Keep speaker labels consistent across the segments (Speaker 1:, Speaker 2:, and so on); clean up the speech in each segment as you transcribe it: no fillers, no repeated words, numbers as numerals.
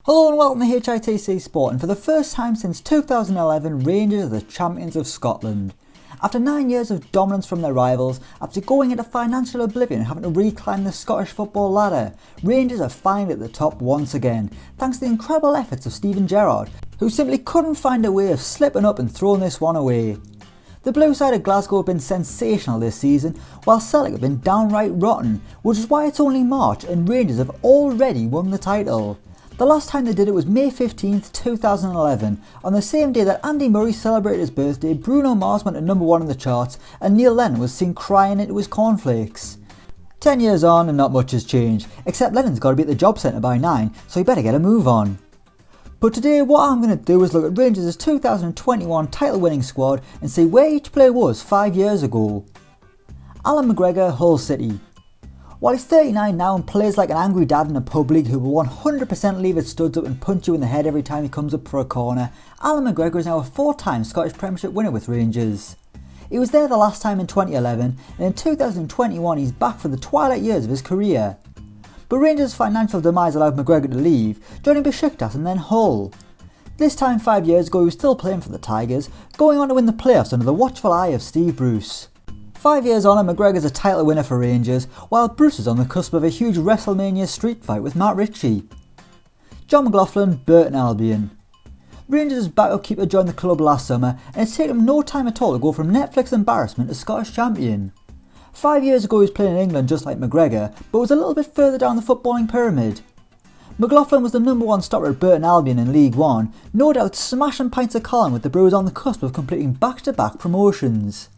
Speaker 1: Hello and welcome to HITC Sport, and for the first time since 2011, Rangers are the champions of Scotland. After 9 years of dominance from their rivals, after going into financial oblivion and having to reclimb the Scottish football ladder, Rangers are finally at the top once again, thanks to the incredible efforts of Gerrard, who simply couldn't find a way of slipping up and throwing this one away. The blue side of Glasgow have been sensational this season, while Celtic have been downright rotten, which is why it's only March and Rangers have already won the title. The last time they did it was May 15th, 2011. On the same day that Andy Murray celebrated his birthday, Bruno Mars went to number 1 on the charts and Neil Lennon was seen crying into his cornflakes. 10 years on and not much has changed, except Lennon's got to be at the job centre by 9, so he better get a move on. But today what I'm going to do is look at Rangers' 2021 title winning squad and see where each player was 5 years ago. Alan McGregor, Hull City. While he's 39 now and plays like an angry dad in a pub league who will 100% leave his studs up and punch you in the head every time he comes up for a corner, Alan McGregor is now a 4-time Scottish Premiership winner with Rangers. He was there the last time in 2011, and in 2021 he's back for the twilight years of his career. But Rangers' financial demise allowed McGregor to leave, joining Besiktas and then Hull. This time 5 years ago he was still playing for the Tigers, going on to win the playoffs under the watchful eye of Steve Bruce. 5 years on and McGregor's a title winner for Rangers, while Bruce is on the cusp of a huge WrestleMania street fight with Matt Ritchie. John McLaughlin, BURTON Albion. Rangers' backup keeper joined the club last summer, and it's taken him no time at all to go from Netflix embarrassment to Scottish champion. 5 years ago he was playing in England just like McGregor, but was a little bit further down the footballing pyramid. McLaughlin was the number 1 stopper at BURTON Albion in League 1, no doubt smashing pints of Colin with the Brewers on the cusp of completing back-to-back promotions.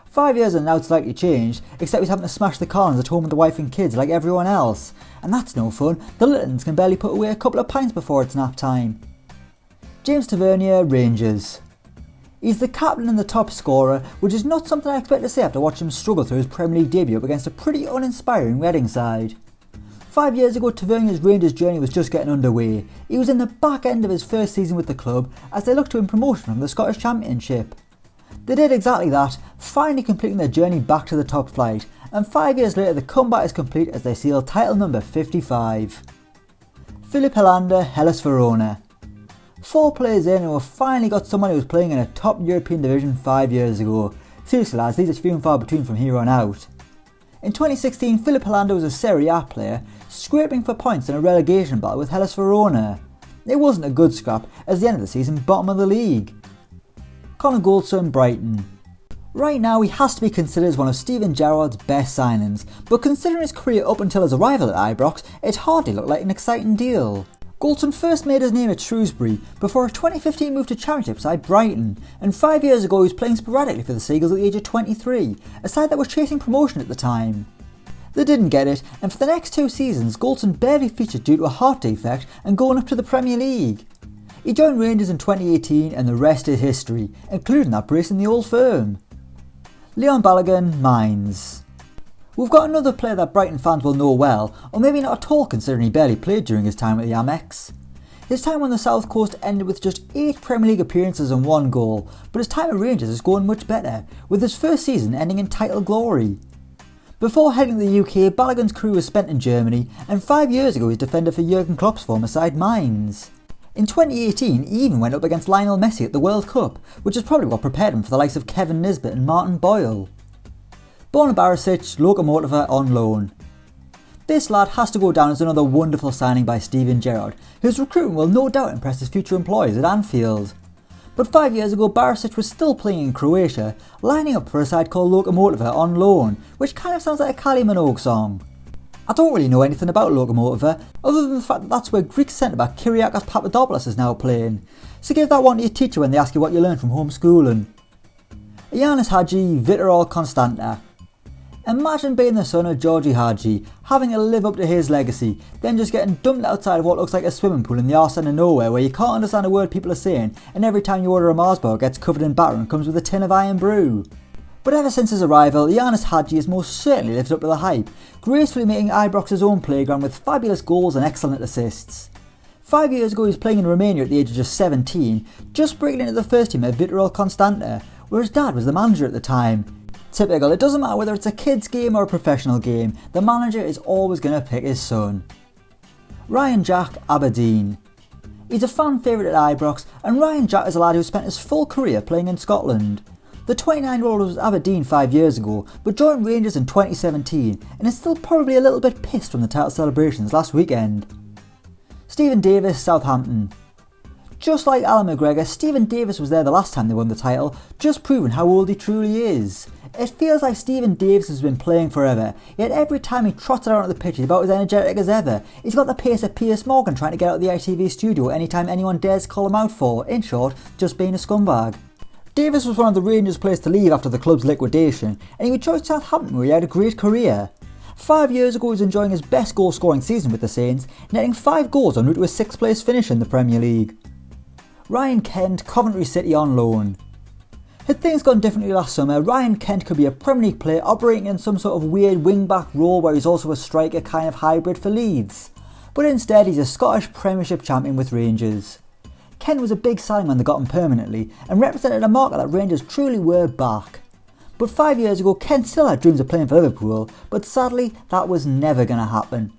Speaker 1: 5 years and now it's likely changed, except he's having to smash the Collins at home with the wife and kids like everyone else. And that's no fun, the Littons can barely put away a couple of pints before it's nap time. James Tavernier, Rangers. He's the captain and the top scorer, which is not something I expect to say after watching him struggle through his Premier League debut up against a pretty uninspiring Reading side. 5 years ago Tavernier's Rangers journey was just getting underway. He was in the back end of his first season with the club as they looked to win promotion from the Scottish Championship. They did exactly that, finally completing their journey back to the top flight, and 5 years later the comeback is complete as they seal title number 55. FILIP HELANDER, Hellas Verona. 4 players in and we've finally got someone who was playing in a top European division 5 years ago. Seriously lads, these are few and far between from here on out. In 2016 FILIP HELANDER was a Serie A player, scraping for points in a relegation battle with Hellas Verona. It wasn't a good scrap, as the end of the season bottom of the league. GOLDSON, Brighton. Right now he has to be considered as one of Gerrard's best signings, but considering his career up until his arrival at Ibrox, it hardly looked like an exciting deal. GOLDSON first made his name at Shrewsbury before a 2015 move to Championship side Brighton, and 5 years ago he was playing sporadically for the Seagulls at the age of 23, a side that was chasing promotion at the time. They didn't get it, and for the next 2 seasons GOLDSON barely featured due to a heart defect and going up to the Premier League. He joined Rangers in 2018 and the rest is history, including that brace in the old firm. Leon Balogun, MAINZ. We've got another player that Brighton fans will know well, or maybe not at all considering he barely played during his time at the Amex. His time on the South Coast ended with just 8 Premier League appearances and 1 goal, but his time at Rangers is going much better, with his first season ending in title glory. Before heading to the UK, Balogun's career was spent in Germany, and 5 years ago he was defender for Jurgen Klopp's former side MAINZ. In 2018 he even went up against Lionel Messi at the World Cup, which is probably what prepared him for the likes of Kevin Nisbet and Martin Boyle. Borna Barisic, Lokomotiva on loan. This lad has to go down as another wonderful signing by Gerrard, whose recruitment will no doubt impress his future employers at Anfield. But 5 years ago Barisic was still playing in Croatia, lining up for a side called Lokomotiva on loan, which kind of sounds like a Kylie Minogue song. I don't really know anything about Lokomotiva, other than the fact that that's where Greek centre-back Kyriakos Papadopoulos is now playing, so give that one to your teacher when they ask you what you learned from homeschooling. IANIS HAGI, VIITORUL, CONSTANTA. Imagine being the son of Georgie HAGI, having to live up to his legacy, then just getting dumped outside of what looks like a swimming pool in the arse end of nowhere where you can't understand a word people are saying, and every time you order a Mars bar it gets covered in batter and comes with a tin of iron brew. But ever since his arrival, IANIS HAGI has most certainly lived up to the hype, gracefully making Ibrox his own playground with fabulous goals and excellent assists. 5 years ago he was playing in Romania at the age of just 17, just breaking into the first team at VIITORUL Constanta, where his dad was the manager at the time. Typical, it doesn't matter whether it's a kid's game or a professional game, the manager is always going to pick his son. Ryan Jack, ABERDEEN. He's a fan favourite at Ibrox, and Ryan Jack is a lad who spent his full career playing in Scotland. The 29-year-old was at Aberdeen 5 years ago, but joined Rangers in 2017 and is still probably a little bit pissed from the title celebrations last weekend. Stephen Davis, Southampton. Just like Alan McGregor, Stephen Davis was there the last time they won the title, just proving how old he truly is. It feels like Stephen Davis has been playing forever, yet every time he trots out on the pitch he's about as energetic as ever. He's got the pace of Piers Morgan trying to get out of the ITV studio anytime anyone dares call him out for, in short, just being a scumbag. Davis was one of the Rangers players to leave after the club's liquidation, and he would join Southampton where he had a great career. 5 years ago he was enjoying his best goal scoring season with the Saints, netting 5 goals en route to a 6th place finish in the Premier League. Ryan Kent, Coventry City on loan. Had things gone differently last summer, Ryan Kent could be a Premier League player operating in some sort of weird wing-back role where he's also a striker kind of hybrid for Leeds. But instead he's a Scottish Premiership champion with Rangers. Kent was a big signing when they got him permanently and represented a market that Rangers truly were back. But 5 years ago Kent still had dreams of playing for Liverpool, but sadly that was never going to happen.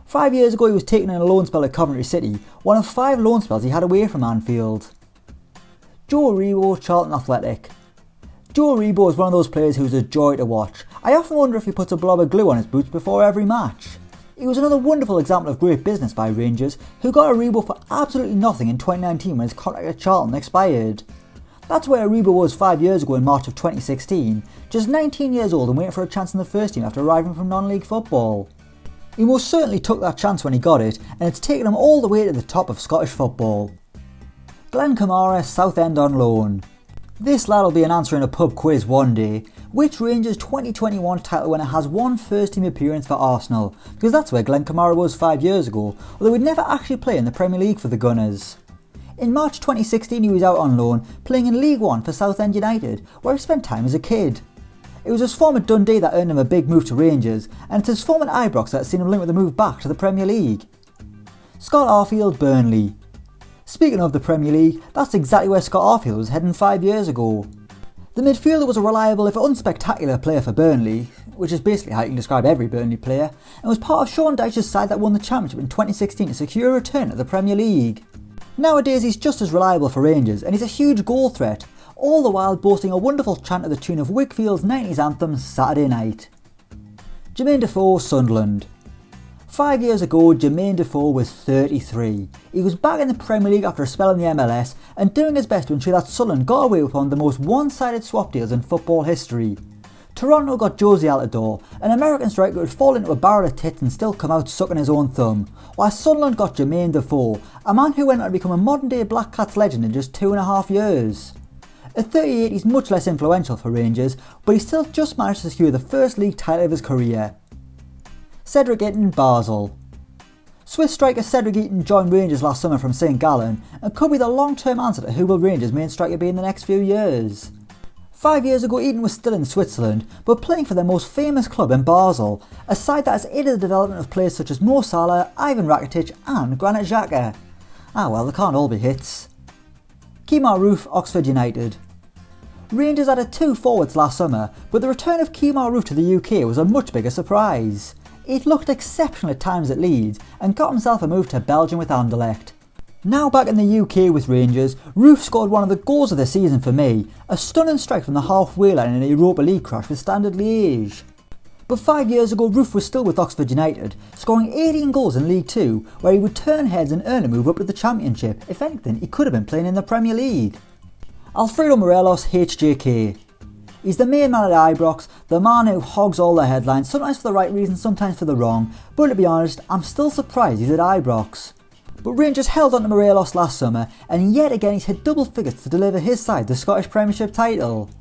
Speaker 1: 5 years ago he was taken in a loan spell at Coventry City, one of 5 loan spells he had away from Anfield. Joe ARIBO, Charlton Athletic. Joe ARIBO is one of those players who's a joy to watch. I often wonder if he puts a blob of glue on his boots before every match. He was another wonderful example of great business by Rangers, who got ARIBO for absolutely nothing in 2019 when his contract at Charlton expired. That's where ARIBO was 5 years ago in March of 2016, just 19 years old and waiting for a chance in the first team after arriving from non-league football. He most certainly took that chance when he got it, and it's taken him all the way to the top of Scottish football. Glen Kamara, Southend on loan. This lad will be an answer in a pub quiz one day. Which Rangers 2021 title winner has one first team appearance for Arsenal? Because that's where Glen Kamara was 5 years ago, although he'd never actually play in the Premier League for the Gunners. In March 2016 he was out on loan, playing in League One for Southend United, where he spent time as a kid. It was his form at Dundee that earned him a big move to Rangers, and it's his form at Ibrox that seen him linked with a move back to the Premier League. Scott Arfield, Burnley. Speaking of the Premier League, that's exactly where Scott Arfield was heading 5 years ago. The midfielder was a reliable if unspectacular player for Burnley, which is basically how you can describe every Burnley player, and was part of Sean Dyche's side that won the Championship in 2016 to secure a return to the Premier League. Nowadays he's just as reliable for Rangers, and he's a huge goal threat, all the while boasting a wonderful chant to the tune of Wakefield's 90s anthem Saturday Night. Jermain Defoe, Sunderland. 5 years ago Jermain Defoe was 33. He was back in the Premier League after a spell in the MLS and doing his best to ensure that Sunderland got away with one of the most one-sided swap deals in football history. Toronto got Josie Altidore, an American striker who would fall into a barrel of tits and still come out sucking his own thumb, while Sunderland got Jermain Defoe, a man who went on to become a modern day Black Cats legend in just 2.5 years. At 38 he's much less influential for Rangers, but he still just managed to secure the first league title of his career. CEDRIC Eaton, Basel. Swiss striker CEDRIC Eaton joined Rangers last summer from St Gallen and could be the long-term answer to who will Rangers' main striker be in the next few years. 5 years ago Eaton was still in Switzerland, but playing for their most famous club in Basel, a side that has aided the development of players such as Mo Salah, Ivan Rakitic and Granit Xhaka. Ah well, they can't all be hits. Kemar Roofe, Oxford United. Rangers added 2 forwards last summer, but the return of Kemar Roofe to the UK was a much bigger surprise. He'd looked exceptional at times at Leeds and got himself a move to Belgium with Anderlecht. Now back in the UK with Rangers, Roofe scored one of the goals of the season for me, a stunning strike from the halfway line in a Europa League crash with Standard Liège. But 5 years ago Roofe was still with Oxford United, scoring 18 goals in League 2, where he would turn heads and earn a move up to the Championship. If anything, he could have been playing in the Premier League. Alfredo Morelos, HJK. He's the main man at Ibrox, the man who hogs all the headlines, sometimes for the right reason, sometimes for the wrong, but to be honest, I'm still surprised he's at Ibrox. But Rangers held on to Morelos last summer, and yet again he's hit double figures to deliver his side the Scottish Premiership title.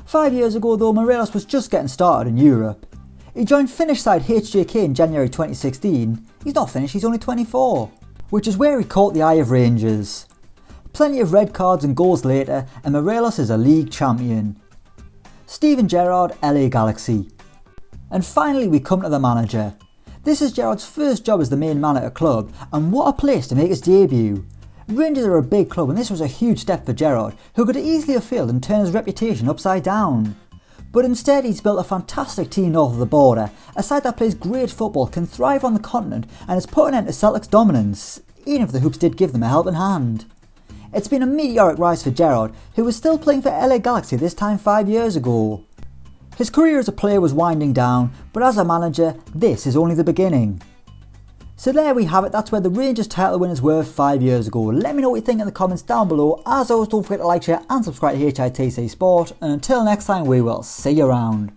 Speaker 1: 5 years ago though, Morelos was just getting started in Europe. He joined Finnish side HJK in January 2016, he's not Finnish, he's only 24, which is where he caught the eye of Rangers. Plenty of red cards and goals later, and Morelos is a league champion. Steven Gerrard, LA Galaxy. And finally we come to the manager. This is Gerrard's first job as the main man at a club, and what a place to make his debut. Rangers are a big club and this was a huge step for Gerrard, who could easily have failed and turned his reputation upside down. But instead he's built a fantastic team north of the border, a side that plays great football, can thrive on the continent and has put an end to Celtic's dominance. even if the hoops did give them a helping hand. It's been a meteoric rise for Gerrard, who was still playing for LA Galaxy this time 5 years ago. His career as a player was winding down, but as a manager, this is only the beginning. So there we have it, that's where the Rangers title winners were 5 years ago. Let me know what you think in the comments down below. As always, don't forget to like, share and subscribe to HITC Sport, and until next time, we will see you around.